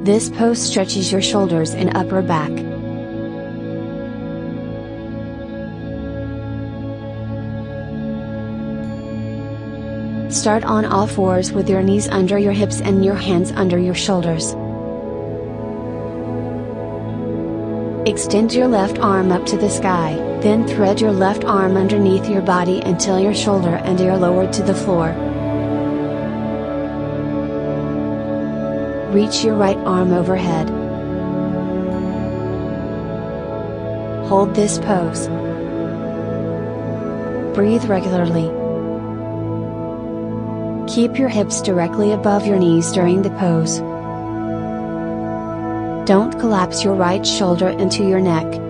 This pose stretches your shoulders and upper back. Start on all fours with your knees under your hips and your hands under your shoulders. Extend your left arm up to the sky, then thread your left arm underneath your body until your shoulder and ear lowered to the floor. Reach your right arm overhead. Hold this pose. Breathe regularly. Keep your hips directly above your knees during the pose. Don't collapse your right shoulder into your neck.